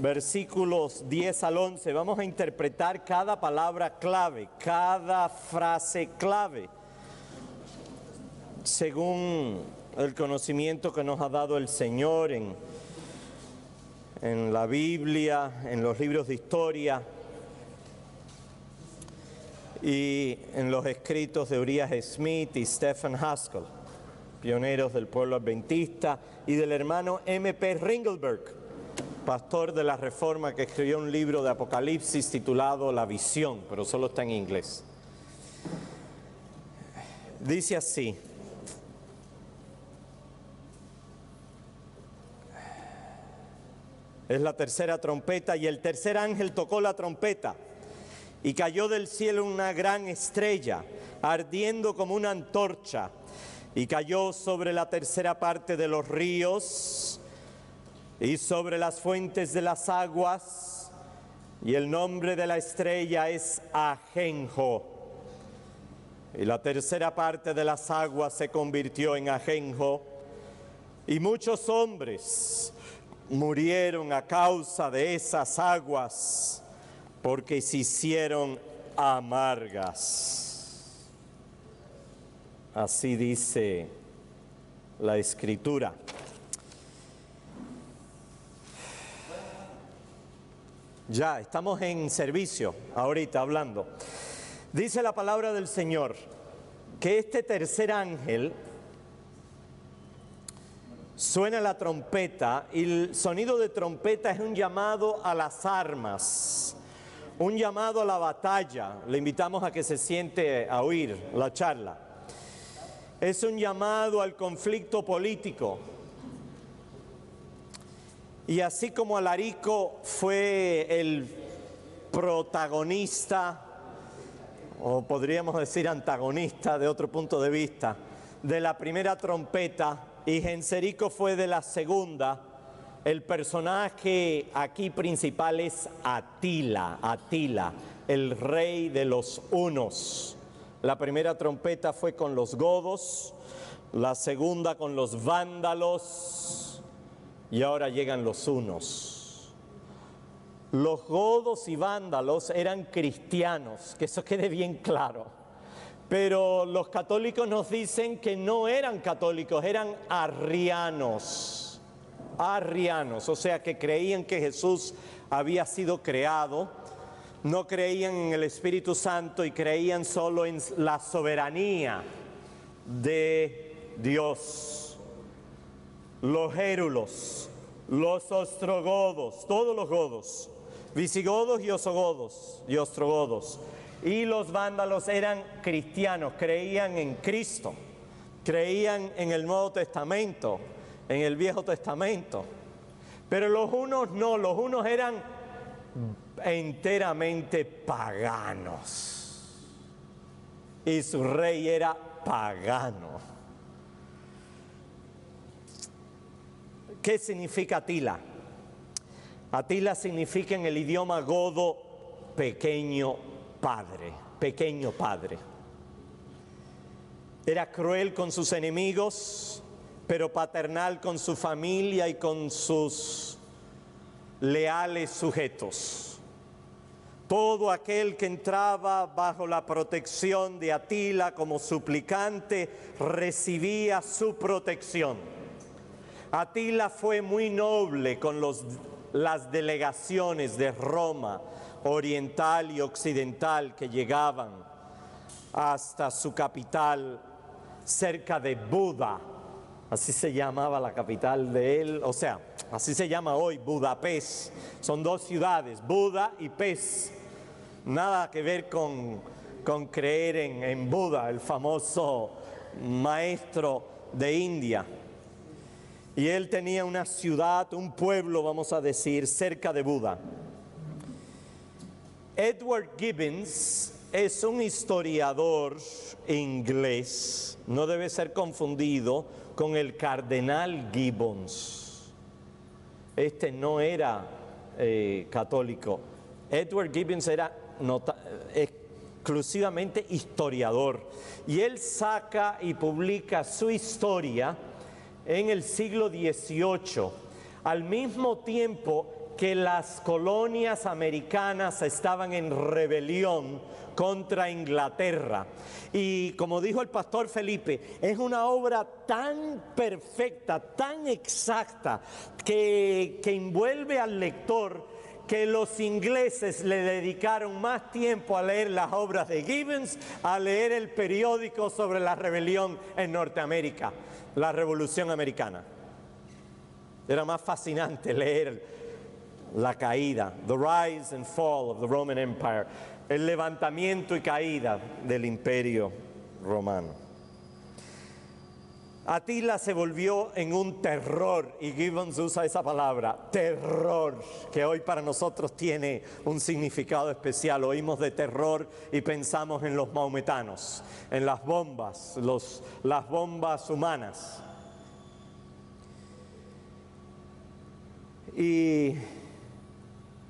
versículos 10 al 11, vamos a interpretar cada palabra clave, cada frase clave, según el conocimiento que nos ha dado el Señor en la Biblia, en los libros de historia y en los escritos de Uriah Smith y Stephen Haskell, pioneros del pueblo adventista, y del hermano M.P. Ringelberg, pastor de la Reforma, que escribió un libro de Apocalipsis titulado La Visión, pero solo está en inglés. Dice así: es la tercera trompeta, y el tercer ángel tocó la trompeta, y cayó del cielo una gran estrella, ardiendo como una antorcha, y cayó sobre la tercera parte de los ríos y sobre las fuentes de las aguas, y el nombre de la estrella es Ajenjo. Y la tercera parte de las aguas se convirtió en ajenjo, y muchos hombres murieron a causa de esas aguas, porque se hicieron amargas. Así dice la Escritura. Ya, estamos en servicio, ahorita hablando. Dice la palabra del Señor que este tercer ángel suena la trompeta, y el sonido de trompeta es un llamado a las armas, un llamado a la batalla. Le invitamos a que se siente a oír la charla. Es un llamado al conflicto político. Y así como Alarico fue el protagonista, o podríamos decir antagonista de otro punto de vista, de la primera trompeta, y Genserico fue de la segunda, el personaje aquí principal es Atila, el rey de los hunos. La primera trompeta fue con los godos, la segunda con los vándalos, y ahora llegan los hunos. Los godos y vándalos eran cristianos, que eso quede bien claro. Pero los católicos nos dicen que no eran católicos, eran arrianos, o sea que creían que Jesús había sido creado, no creían en el Espíritu Santo y creían solo en la soberanía de Dios. Los gérulos, los ostrogodos, todos los godos, visigodos y ostrogodos, y los vándalos eran cristianos, creían en Cristo, creían en el Nuevo Testamento, en el Viejo Testamento. Pero los hunos no, los hunos eran enteramente paganos, y su rey era pagano. ¿Qué significa Atila? Atila significa en el idioma godo pequeño padre. Era cruel con sus enemigos, pero paternal con su familia y con sus leales sujetos. Todo aquel que entraba bajo la protección de Atila como suplicante recibía su protección. Atila fue muy noble con las delegaciones de Roma oriental y occidental que llegaban hasta su capital cerca de Buda. Así se llamaba la capital de él, o sea, así se llama hoy Budapest. Son dos ciudades, Buda y Pest. Nada que ver con creer en Buda, el famoso maestro de India. Y él tenía una ciudad, un pueblo, vamos a decir, cerca de Buda. Edward Gibbons es un historiador inglés, no debe ser confundido con el cardenal Gibbons. Este no era católico. Edward Gibbons era exclusivamente historiador, y él saca y publica su historia en el siglo XVIII, al mismo tiempo que las colonias americanas estaban en rebelión contra Inglaterra. Y como dijo el pastor Felipe, es una obra tan perfecta, tan exacta, que envuelve al lector, que los ingleses le dedicaron más tiempo a leer las obras de Gibbons, a leer el periódico sobre la rebelión en Norteamérica, la Revolución Americana. Era más fascinante leer la caída, the rise and fall of the Roman Empire, el levantamiento y caída del Imperio Romano. Atila se volvió en un terror, y Gibbons usa esa palabra, terror, que hoy para nosotros tiene un significado especial. Oímos de terror y pensamos en los maometanos, en las bombas, las bombas humanas. Y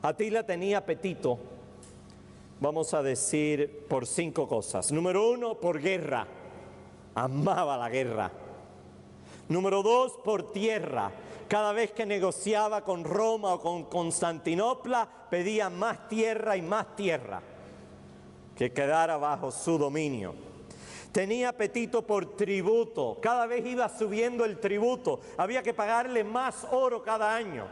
Atila tenía apetito, vamos a decir, por 5 cosas. Número 1, por guerra, amaba la guerra. Número 2, por tierra. Cada vez que negociaba con Roma o con Constantinopla, pedía más tierra y más tierra que quedara bajo su dominio. Tenía apetito por tributo. Cada vez iba subiendo el tributo. Había que pagarle más oro cada año.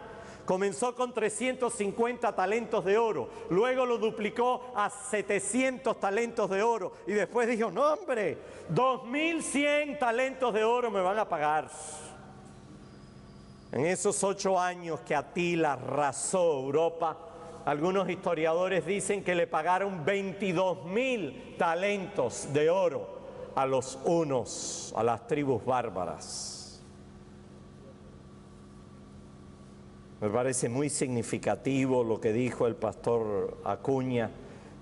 Comenzó con 350 talentos de oro, luego lo duplicó a 700 talentos de oro y después dijo, no hombre, 2100 talentos de oro me van a pagar. En esos 8 años que Atila arrasó Europa, algunos historiadores dicen que le pagaron 22.000 talentos de oro a los hunos, a las tribus bárbaras. Me parece muy significativo lo que dijo el pastor Acuña,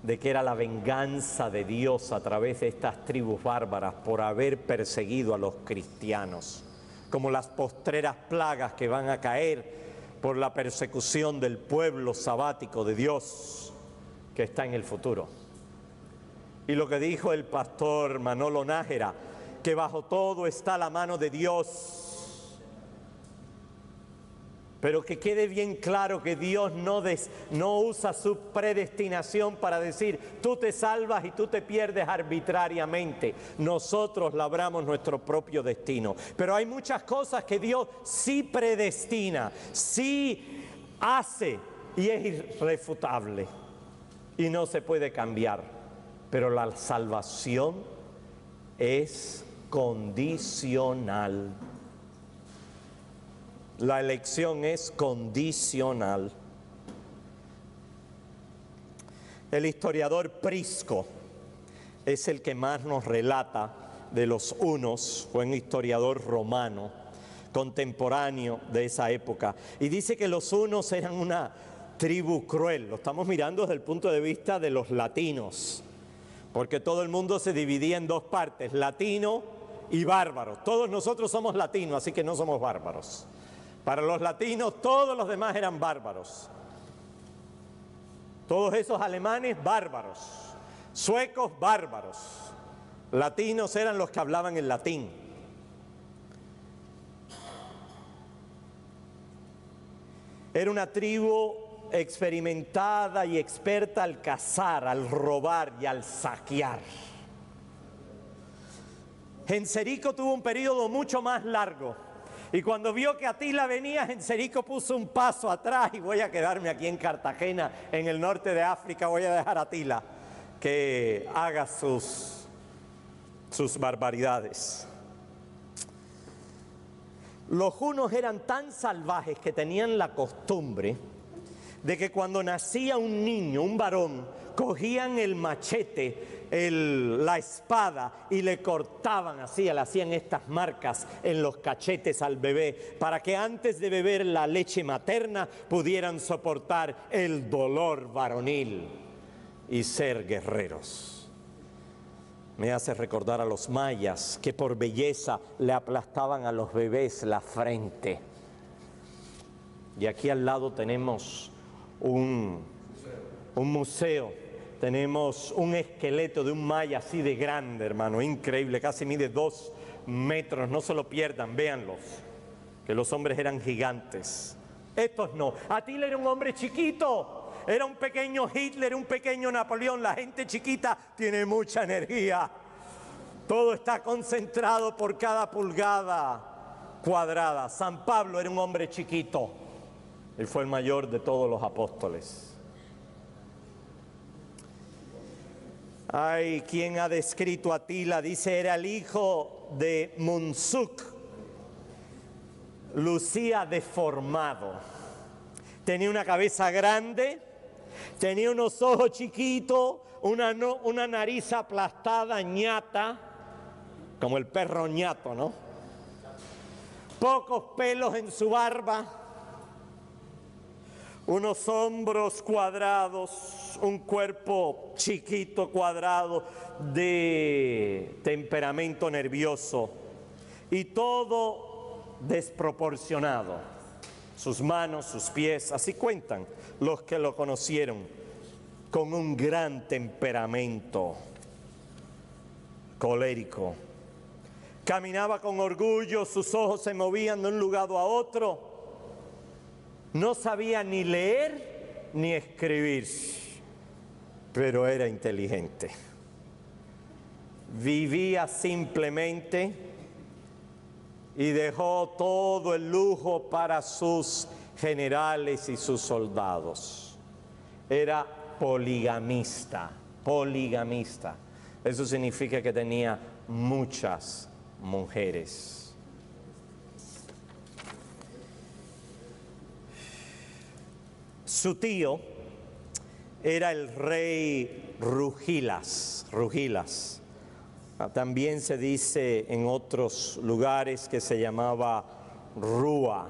de que era la venganza de Dios a través de estas tribus bárbaras por haber perseguido a los cristianos, como las postreras plagas que van a caer por la persecución del pueblo sabático de Dios que está en el futuro. Y lo que dijo el pastor Manolo Nájera, que bajo todo está la mano de Dios. Pero que quede bien claro que Dios no usa su predestinación para decir, tú te salvas y tú te pierdes arbitrariamente. Nosotros labramos nuestro propio destino. Pero hay muchas cosas que Dios sí predestina, sí hace y es irrefutable y no se puede cambiar. Pero la salvación es condicional. La elección es condicional. El historiador Prisco es el que más nos relata de los hunos, fue un historiador romano, contemporáneo de esa época, y dice que los hunos eran una tribu cruel. Lo estamos mirando desde el punto de vista de los latinos, porque todo el mundo se dividía en 2 partes, latino y bárbaro. Todos nosotros somos latinos, así que no somos bárbaros. Para los latinos, todos los demás eran bárbaros. Todos esos alemanes, bárbaros. Suecos, bárbaros. Latinos eran los que hablaban el latín. Era una tribu experimentada y experta al cazar, al robar y al saquear. Genserico tuvo un periodo mucho más largo. Y cuando vio que Atila venía, Genserico puso un paso atrás y voy a quedarme aquí en Cartagena, en el norte de África, voy a dejar a Atila que haga sus barbaridades. Los hunos eran tan salvajes que tenían la costumbre de que cuando nacía un niño, un varón, cogían el machete, la espada y le cortaban así, le hacían estas marcas en los cachetes al bebé para que antes de beber la leche materna pudieran soportar el dolor varonil y ser guerreros. Me hace recordar a los mayas que por belleza le aplastaban a los bebés la frente. Y aquí al lado tenemos un museo. Tenemos un esqueleto de un maya así de grande, hermano, increíble, casi mide 2 metros, no se lo pierdan, véanlos, que los hombres eran gigantes. Estos no. Atila era un hombre chiquito, era un pequeño Hitler, un pequeño Napoleón. La gente chiquita tiene mucha energía. Todo está concentrado por cada pulgada cuadrada. San Pablo era un hombre chiquito. Él fue el mayor de todos los apóstoles. Hay quien ha descrito a Atila, dice, era el hijo de Munsuk. Lucía deformado. Tenía una cabeza grande, tenía unos ojos chiquitos, una nariz aplastada, ñata, como el perro ñato, ¿no? Pocos pelos en su barba, unos hombros cuadrados, un cuerpo chiquito, cuadrado, de temperamento nervioso y todo desproporcionado. Sus manos, sus pies, así cuentan los que lo conocieron, con un gran temperamento colérico. Caminaba con orgullo, sus ojos se movían de un lugar a otro. No sabía ni leer ni escribir, pero era inteligente. Vivía simplemente y dejó todo el lujo para sus generales y sus soldados. Era poligamista, poligamista. Eso significa que tenía muchas mujeres. Su tío era el rey Rugilas. También se dice en otros lugares que se llamaba Rúa.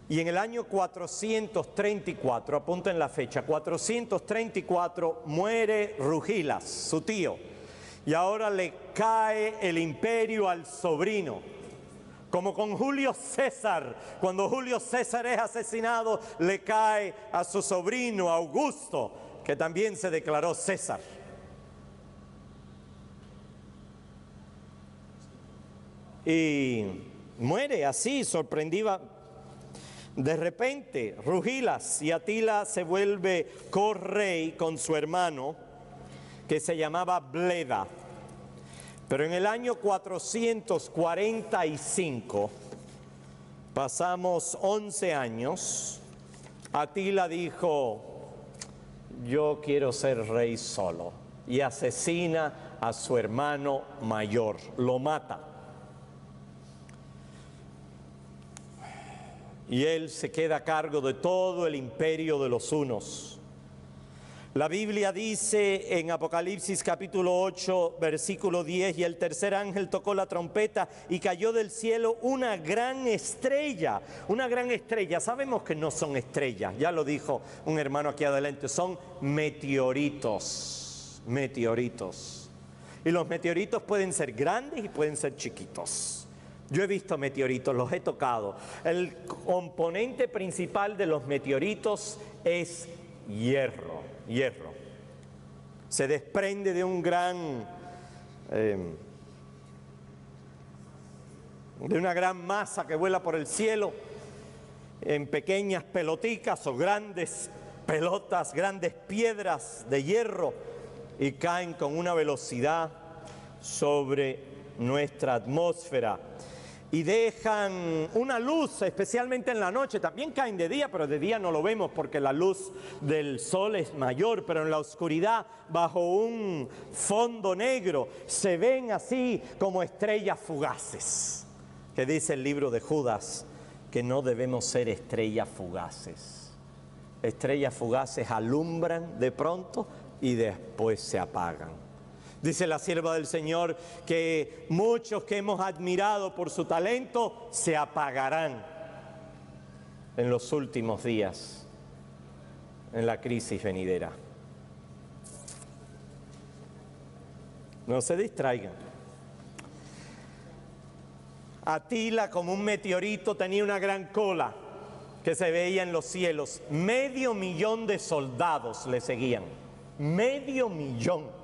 Y en el año 434, apunten la fecha, 434 muere Rugilas, su tío. Y ahora le cae el imperio al sobrino. Como con Julio César, cuando Julio César es asesinado, le cae a su sobrino Augusto, que también se declaró César. Y muere así, sorprendida. De repente, Rugilas, y Atila se vuelve correy con su hermano, que se llamaba Bleda. Pero en el año 445, pasamos 11 años, Atila dijo, yo quiero ser rey solo, y asesina a su hermano mayor, lo mata. Y él se queda a cargo de todo el imperio de los hunos. La Biblia dice en Apocalipsis capítulo 8, versículo 10, y el tercer ángel tocó la trompeta y cayó del cielo una gran estrella. Una gran estrella, sabemos que no son estrellas, ya lo dijo un hermano aquí adelante, son meteoritos, meteoritos. Y los meteoritos pueden ser grandes y pueden ser chiquitos. Yo he visto meteoritos, los he tocado. El componente principal de los meteoritos es hierro. Se desprende de una gran masa que vuela por el cielo en pequeñas peloticas o grandes pelotas, grandes piedras de hierro, y caen con una velocidad sobre nuestra atmósfera y dejan una luz, especialmente en la noche. También caen de día, pero de día no lo vemos porque la luz del sol es mayor, pero en la oscuridad, bajo un fondo negro, se ven así como estrellas fugaces, que dice el libro de Judas que no debemos ser estrellas fugaces. Estrellas fugaces alumbran de pronto y después se apagan. Dice la sierva del Señor que muchos que hemos admirado por su talento se apagarán en los últimos días, en la crisis venidera. No se distraigan. Atila, como un meteorito, tenía una gran cola que se veía en los cielos. 500,000 de soldados le seguían. 500,000.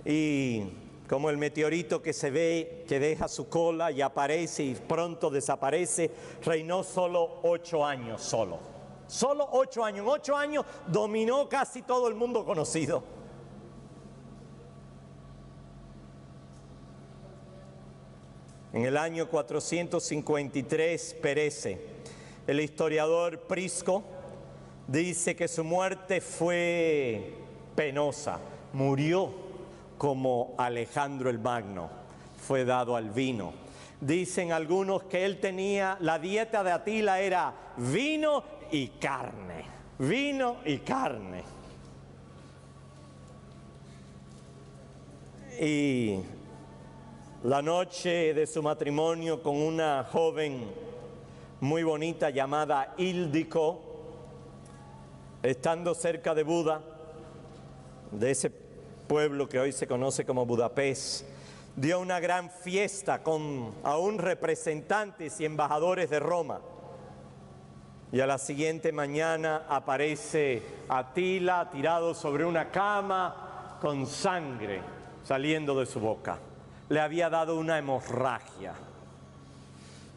Y como el meteorito que se ve, que deja su cola y aparece y pronto desaparece, reinó solo 8 años solo. Solo 8 años. En 8 años dominó casi todo el mundo conocido. En el año 453 perece. El historiador Prisco dice que su muerte fue penosa. Murió como Alejandro el Magno, fue dado al vino. Dicen algunos que él tenía, la dieta de Atila era vino y carne, vino y carne. Y la noche de su matrimonio con una joven muy bonita llamada Íldico, estando cerca de Buda, de ese pueblo que hoy se conoce como Budapest, dio una gran fiesta con aún representantes y embajadores de Roma. Y a la siguiente mañana aparece Atila tirado sobre una cama con sangre saliendo de su boca. Le había dado una hemorragia.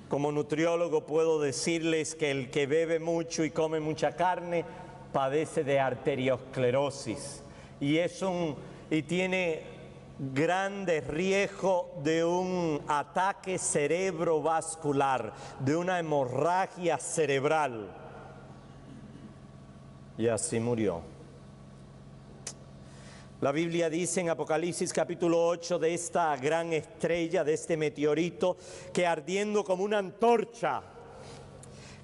Como nutriólogo puedo decirles que el que bebe mucho y come mucha carne padece de arteriosclerosis y tiene grande riesgo de un ataque cerebrovascular, de una hemorragia cerebral. Y así murió. La Biblia dice en Apocalipsis capítulo 8 de esta gran estrella, de este meteorito, que ardiendo como una antorcha,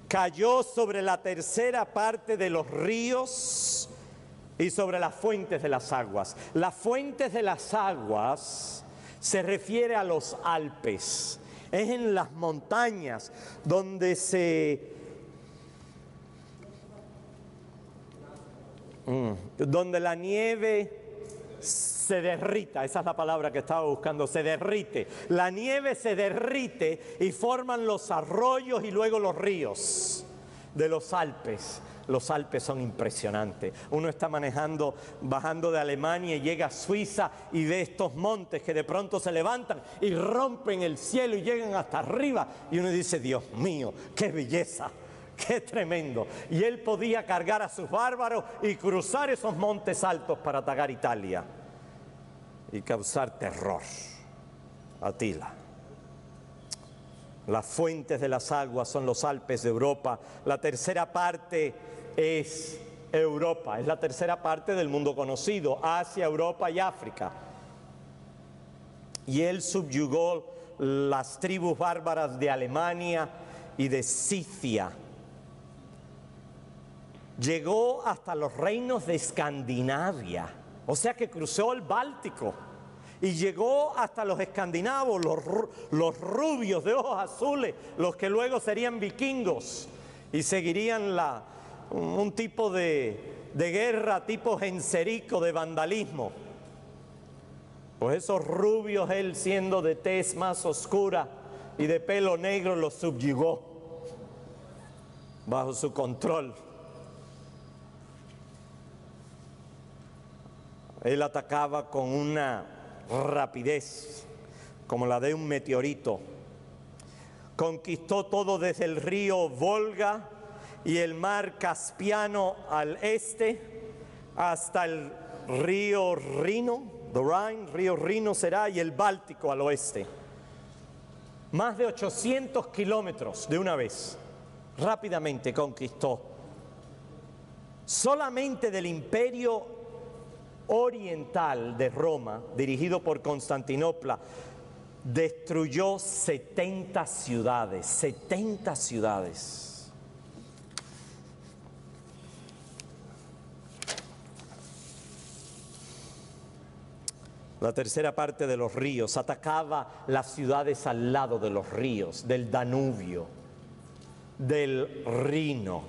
cayó sobre la tercera parte de los ríos y sobre las fuentes de las aguas. Las fuentes de las aguas se refiere a los Alpes. Es en las montañas donde donde la nieve se derrita, esa es la palabra que estaba buscando, se derrite. La nieve se derrite y forman los arroyos y luego los ríos de los Alpes. Los Alpes son impresionantes. Uno está bajando de Alemania y llega a Suiza y ve estos montes que de pronto se levantan y rompen el cielo y llegan hasta arriba. Y uno dice, Dios mío, qué belleza, qué tremendo. Y él podía cargar a sus bárbaros y cruzar esos montes altos para atacar Italia y causar terror. Atila. Las fuentes de las aguas son los Alpes de Europa. La tercera parte es Europa, es la tercera parte del mundo conocido, Asia, Europa y África. Y él subyugó las tribus bárbaras de Alemania y de Sicilia. Llegó hasta los reinos de Escandinavia, o sea que cruzó el Báltico. Y llegó hasta los escandinavos, los rubios de ojos azules, los que luego serían vikingos y seguirían un tipo de guerra tipo Genserico, de vandalismo. Pues esos rubios, él siendo de tez más oscura y de pelo negro, los subyugó bajo su control. Él atacaba con una rapidez como la de un meteorito. Conquistó todo desde el río Volga y el mar Caspiano al este hasta el río Rino, the Rhine, río Rino será, y el Báltico al oeste. Más de 800 kilómetros de una vez, rápidamente conquistó. Solamente del imperio oriental de Roma, dirigido por Constantinopla, destruyó 70 ciudades, 70 ciudades. La tercera parte de los ríos, atacaba las ciudades al lado de los ríos, del Danubio, del Rino,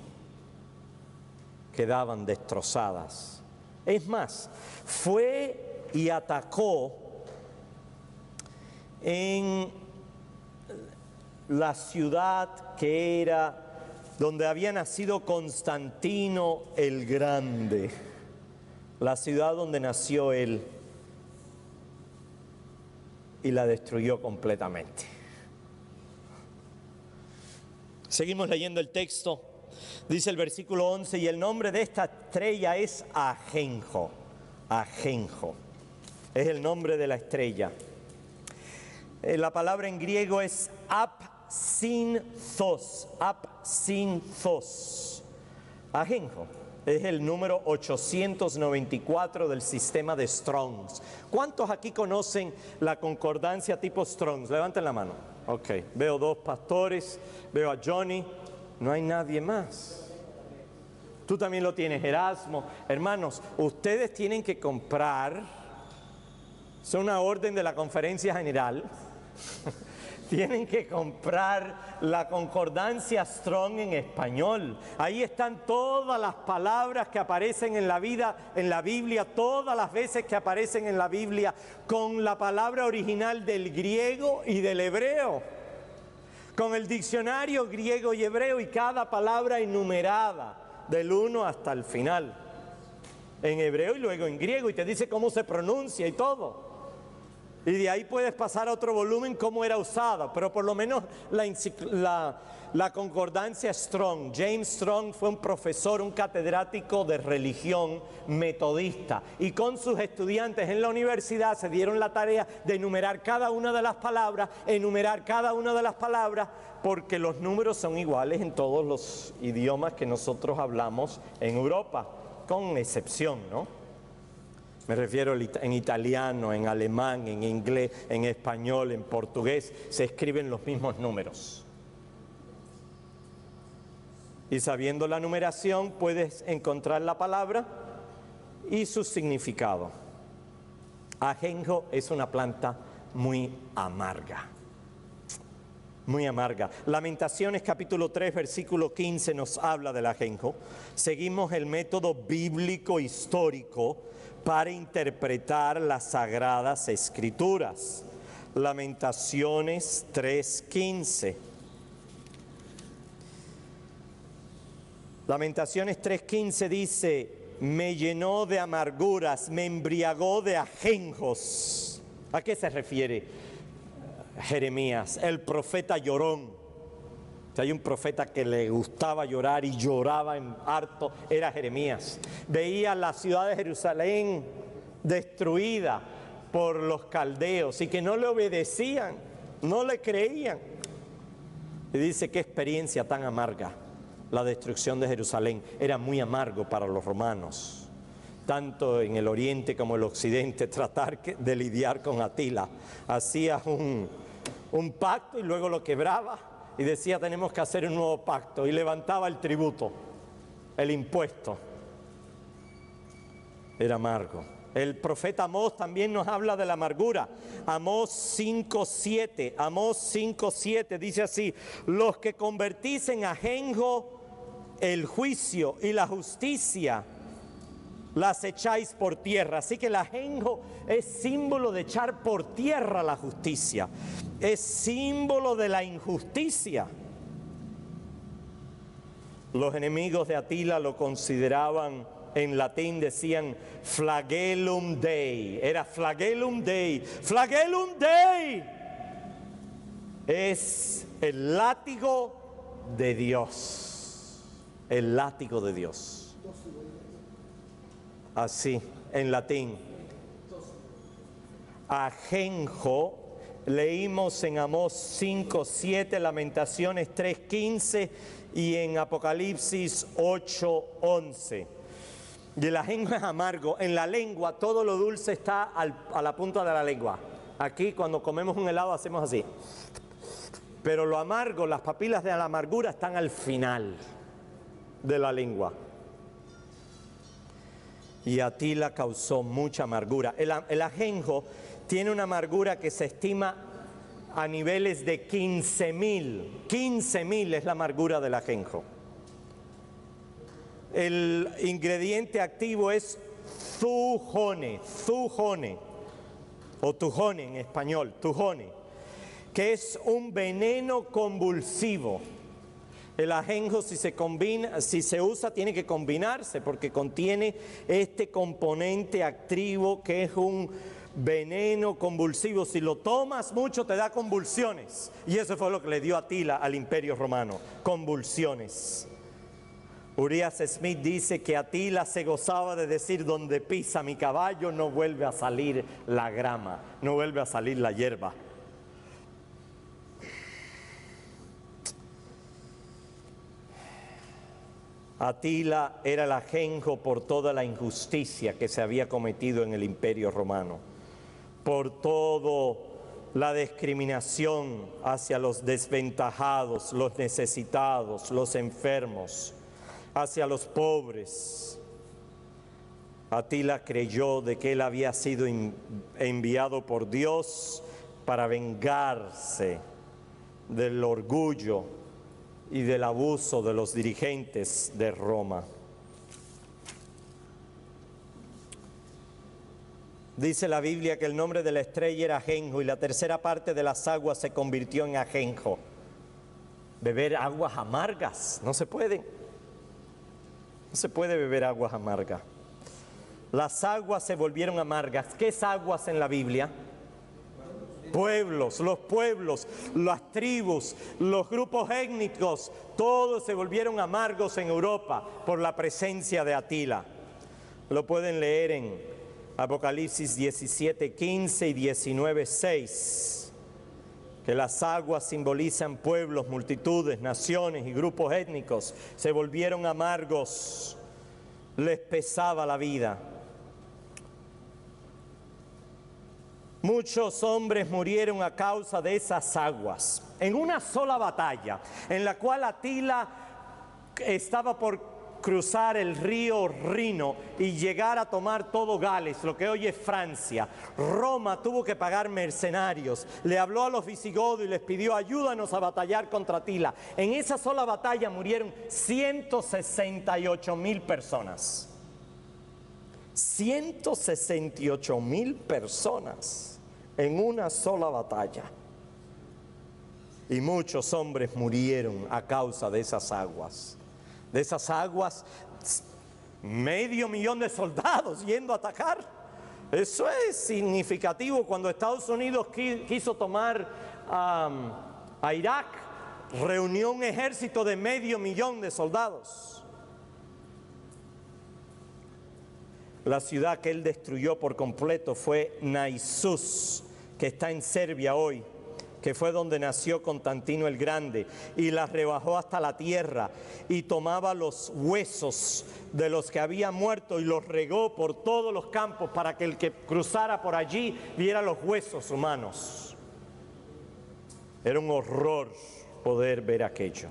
quedaban destrozadas. Es más, fue y atacó en la ciudad que era donde había nacido Constantino el Grande, la ciudad donde nació él. y la destruyó completamente. Seguimos leyendo el texto. Dice el versículo 11, y el nombre de esta estrella es Ajenjo. Ajenjo es el nombre de la estrella. La palabra en griego es Apsinthos. Apsinthos. Ajenjo es el número 894 del sistema de Strongs. ¿Cuántos aquí conocen la concordancia tipo Strongs? Levanten la mano. Ok, veo dos pastores, veo a Johnny, no hay nadie más. Tú también lo tienes, Erasmo. Hermanos, ustedes tienen que comprar, es una orden de la conferencia general, tienen que comprar la concordancia Strong en español. Ahí están todas las palabras que aparecen en la Biblia, todas las veces que aparecen en la Biblia, con la palabra original del griego y del hebreo, con el diccionario griego y hebreo y cada palabra enumerada del 1 hasta el final, en hebreo y luego en griego, y te dice cómo se pronuncia y todo. Y de ahí puedes pasar a otro volumen cómo era usada, pero por lo menos la concordancia Strong. James Strong fue un profesor, un catedrático de religión metodista, y con sus estudiantes en la universidad se dieron la tarea de enumerar cada una de las palabras, porque los números son iguales en todos los idiomas que nosotros hablamos en Europa, con excepción, ¿no? Me refiero en italiano, en alemán, en inglés, en español, en portugués, se escriben los mismos números. Y sabiendo la numeración puedes encontrar la palabra y su significado. Ajenjo es una planta muy amarga. Muy amarga. Lamentaciones capítulo 3 versículo 15 nos habla del ajenjo. Seguimos el método bíblico histórico para interpretar las Sagradas Escrituras. Lamentaciones 3:15. Lamentaciones 3:15 dice, me llenó de amarguras, me embriagó de ajenjos. ¿A qué se refiere Jeremías? El profeta llorón. Si hay un profeta que le gustaba llorar y lloraba en harto, era Jeremías. Veía la ciudad de Jerusalén destruida por los caldeos y que no le obedecían, no le creían. Y dice, qué experiencia tan amarga la destrucción de Jerusalén. Era muy amargo para los romanos, tanto en el oriente como el occidente, tratar de lidiar con Atila. Hacía un pacto y luego lo quebraba y decía, tenemos que hacer un nuevo pacto, y levantaba el tributo, el impuesto. Era amargo. El profeta Amós también nos habla de la amargura. Amós 5:7. Amós 5:7 dice así: los que convertís en ajenjo el juicio y la justicia, las echáis por tierra. Así que el ajenjo es símbolo de echar por tierra la justicia. Es símbolo de la injusticia. Los enemigos de Atila lo consideraban, en latín decían flagellum Dei. Era flagellum Dei. Flagellum Dei es el látigo de Dios. El látigo de Dios. Así, en latín. Ajenjo, leímos en Amós 5:7, Lamentaciones 3:15 y en Apocalipsis 8:11. Y el ajenjo es amargo. En la lengua todo lo dulce está a la punta de la lengua. Aquí cuando comemos un helado hacemos así. Pero lo amargo, las papilas de la amargura están al final de la lengua. Y Atila causó mucha amargura. El ajenjo tiene una amargura que se estima a niveles de 15.000. 15.000 es la amargura del ajenjo. El ingrediente activo es zujone, o tujone en español, tujone, que es un veneno convulsivo. El ajenjo, si se usa, tiene que combinarse porque contiene este componente activo que es un veneno convulsivo. Si lo tomas mucho te da convulsiones. Y eso fue lo que le dio Atila al Imperio Romano, convulsiones. Urias Smith dice que Atila se gozaba de decir: donde pisa mi caballo no vuelve a salir la grama, no vuelve a salir la hierba. Atila era el ajenjo por toda la injusticia que se había cometido en el Imperio Romano, por toda la discriminación hacia los desventajados, los necesitados, los enfermos, hacia los pobres. Atila creyó de que él había sido enviado por Dios para vengarse del orgullo y del abuso de los dirigentes de Roma. Dice la Biblia que el nombre de la estrella era ajenjo y la tercera parte de las aguas se convirtió en ajenjo. Beber aguas amargas, no se puede. No se puede beber aguas amargas. Las aguas se volvieron amargas. ¿Qué es aguas en la Biblia? Pueblos, los pueblos, las tribus, los grupos étnicos, todos se volvieron amargos en Europa por la presencia de Atila. Lo pueden leer en Apocalipsis 17:15 y 19:6, que las aguas simbolizan pueblos, multitudes, naciones y grupos étnicos. Se volvieron amargos, les pesaba la vida. Muchos hombres murieron a causa de esas aguas. En una sola batalla, en la cual Atila estaba por cruzar el río Rino y llegar a tomar todo Gales, lo que hoy es Francia. Roma tuvo que pagar mercenarios. Le habló a los visigodos y les pidió: ayúdanos a batallar contra Atila. En esa sola batalla murieron 168,000 personas. 168,000 personas en una sola batalla. Y muchos hombres murieron a causa de esas aguas. De esas aguas, 500,000 de soldados yendo a atacar. Eso es significativo. Cuando Estados Unidos quiso tomar a Irak, reunió un ejército de 500,000 de soldados. La ciudad que él destruyó por completo fue Naissus, que está en Serbia hoy, que fue donde nació Constantino el Grande, y la rebajó hasta la tierra y tomaba los huesos de los que habían muerto y los regó por todos los campos para que el que cruzara por allí viera los huesos humanos. Era un horror poder ver aquello.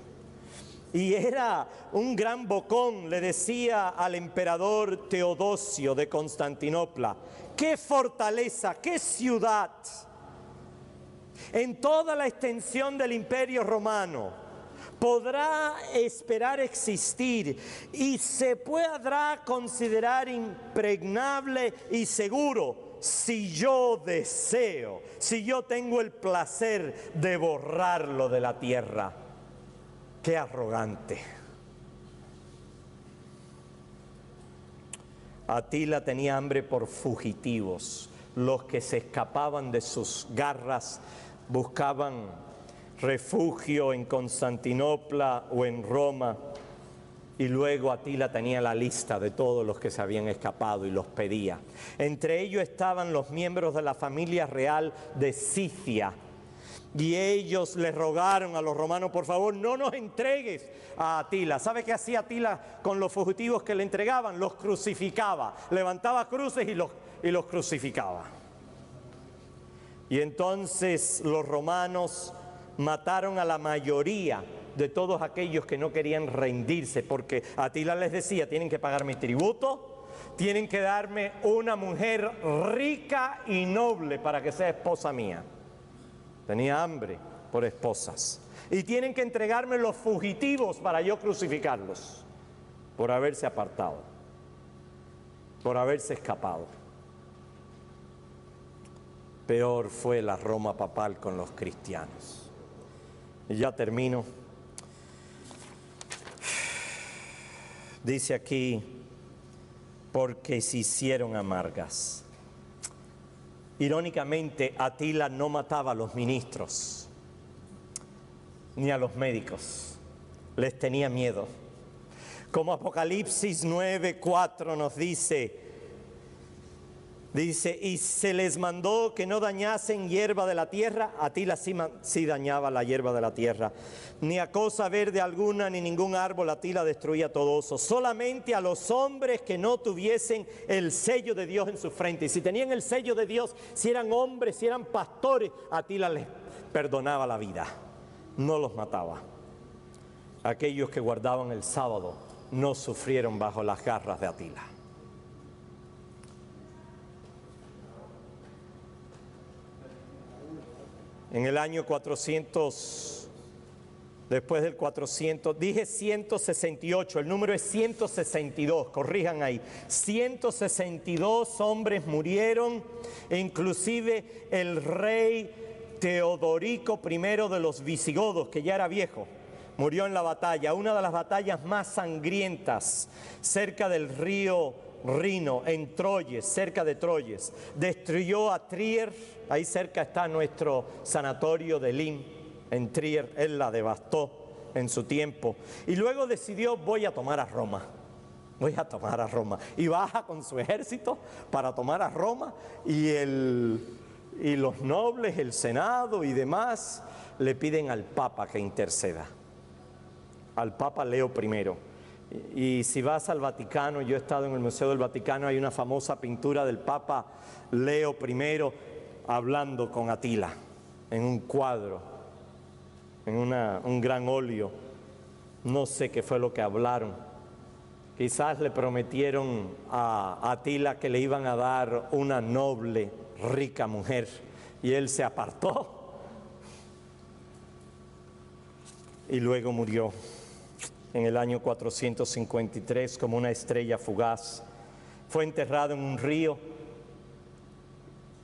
Y era un gran bocón, le decía al emperador Teodosio de Constantinopla: ¡qué fortaleza, qué ciudad! En toda la extensión del Imperio Romano podrá esperar existir y se podrá considerar impregnable y seguro si yo deseo, si yo tengo el placer de borrarlo de la tierra. ¡Qué arrogante! Atila tenía hambre por fugitivos. Los que se escapaban de sus garras buscaban refugio en Constantinopla o en Roma. Y luego Atila tenía la lista de todos los que se habían escapado y los pedía. Entre ellos estaban los miembros de la familia real de Sicilia. Y ellos le rogaron a los romanos: por favor, no nos entregues a Atila. ¿Sabe qué hacía Atila con los fugitivos que le entregaban? Los crucificaba, levantaba cruces y los crucificaba. Y entonces los romanos mataron a la mayoría de todos aquellos que no querían rendirse, porque Atila les decía: tienen que pagar mi tributo, tienen que darme una mujer rica y noble para que sea esposa mía. Tenía hambre por esposas. Y tienen que entregarme los fugitivos para yo crucificarlos, por haberse apartado, por haberse escapado. Peor fue la Roma papal con los cristianos. Y ya termino. Dice aquí: porque se hicieron amargas. Irónicamente, Atila no mataba a los ministros ni a los médicos, les tenía miedo. Como Apocalipsis 9:4 nos dice, y se les mandó que no dañasen hierba de la tierra. Atila sí dañaba la hierba de la tierra, ni a cosa verde alguna, ni ningún árbol. Atila destruía todo eso, solamente a los hombres que no tuviesen el sello de Dios en su frente. Y si tenían el sello de Dios, si eran hombres, si eran pastores, Atila les perdonaba la vida, no los mataba. Aquellos que guardaban el sábado no sufrieron bajo las garras de Atila. En el año 400, después del 400, dije 168, el número es 162, corrijan ahí. 162 hombres murieron, inclusive el rey Teodorico I de los visigodos, que ya era viejo, murió en la batalla, una de las batallas más sangrientas, cerca del río Rino, en Troyes, cerca de Troyes. Destruyó a Trier, ahí cerca está nuestro sanatorio de Lim, en Trier. Él la devastó en su tiempo. Y luego decidió, voy a tomar a Roma. Y baja con su ejército para tomar a Roma, y los nobles, el Senado y demás le piden al Papa que interceda, al Papa Leo I. Y si vas al Vaticano, yo he estado en el Museo del Vaticano, hay una famosa pintura del Papa Leo I hablando con Atila en un cuadro, en un gran óleo. No sé qué fue lo que hablaron. Quizás le prometieron a Atila que le iban a dar una noble, rica mujer, y él se apartó y luego murió en el año 453 como una estrella fugaz. Fue enterrado en un río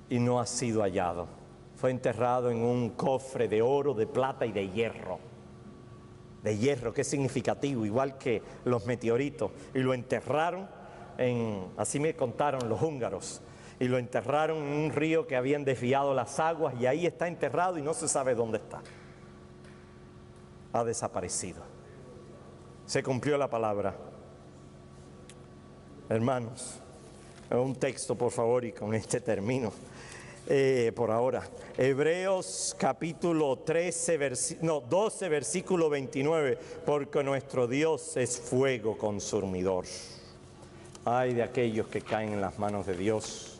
y no ha sido hallado. Fue enterrado en un cofre de oro, de plata y de hierro. De hierro, que es significativo, igual que los meteoritos. Y lo enterraron así me contaron los húngaros, y lo enterraron en un río que habían desviado las aguas, y ahí está enterrado y no se sabe dónde está. Ha desaparecido. Se cumplió la palabra. Hermanos, un texto por favor, y con este termino por ahora. Hebreos capítulo 12 versículo 29, porque nuestro Dios es fuego consumidor. Ay de aquellos que caen en las manos de Dios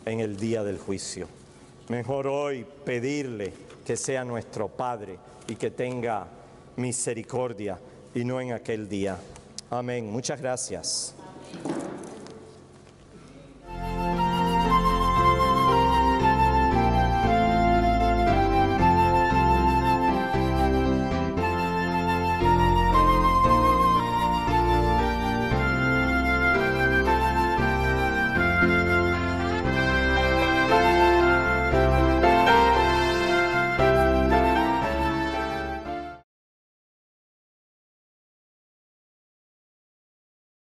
en el día del juicio. Mejor hoy pedirle que sea nuestro Padre y que tenga misericordia, y no en aquel día. Amén. Muchas gracias.